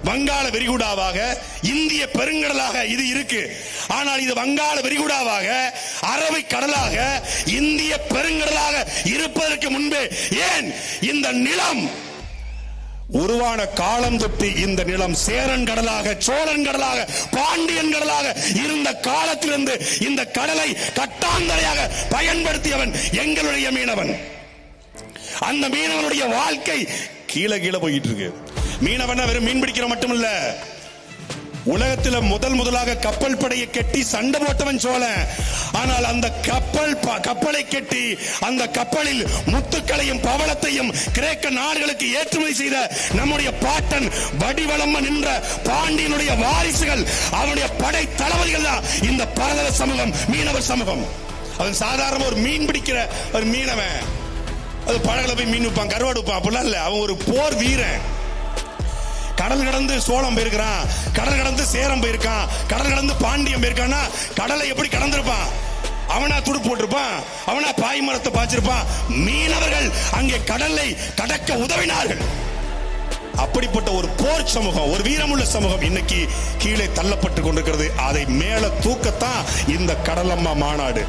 வங்காள விரிகுடாவாக இந்திய பெருங்கடலாக இது இருக்கு. ஆனால் இது வங்காள விரிகுடாவாக அரபிக் கடலாக இந்திய பெருங்கடலாக இருப்பதற்கு முன்பே ஏன் இந்த நிலம் உருவான காலம் தொட்டு இந்த நிலம் சேரன் கடலாக சோழன் கடலாக பாண்டியன் கடலாக இருந்த காலத்திலிருந்து இந்த கடலை கட்டாந்தரையாக பயன்படுத்தியவன் எங்களுடைய மீனவன். அந்த மீனவனுடைய வாழ்க்கை கீழே கீழே போயிட்டு இருக்கு. மீனவன் வெறும் மீன் பிடிக்கிற மட்டுமல்ல, உலகத்தில் முதலாக கப்பல் படையை கட்டி சண்டை போட்டவன் சோழன். ஆனால் அந்த கப்பலை கட்டி அந்த கப்பலில் முத்துக்களையும் பவளத்தையும் கிரேக்க நாடுகளுக்கு ஏற்றுமதி செய்த நம்முடைய பாட்டன் வடிவளம்ம நின்ற பாண்டியனுடைய வாரிசுகள், அவனுடைய படை தளபதிகள் தான் இந்த பரதவ சமூகம், மீனவர் சமூகம். அவன் சாதாரண ஒரு மீன் பிடிக்கிற ஒரு மீனவன், அது படகுல போய் மீன் வைப்பான், கருவாடு வைப்பான், அப்படிலாம் இல்ல. அவன் ஒரு போர் வீரன். கடல் கடந்து சோழம் போயிருக்கான், கடல் கடந்து சேரம் போயிருக்கான், கடல் கடந்து பாண்டியம் போயிருக்கான்னா கடலை எப்படி கடந்திருப்பான்? அவனா துடு போட்டிருப்பான், அவனா பாய்மரத்தை பாய்ச்சிருப்பான். மீனவர்கள் அங்கே கடலை கடக்க உதவினார்கள். அப்படிப்பட்ட ஒரு போர் சமூகம், ஒரு வீரமுள்ள சமூகம் இன்னைக்கு கீழே தள்ளப்பட்டு கொண்டிருக்கிறது. அதை மேல தூக்கத்தான் இந்த கடலம்மா மாநாடு.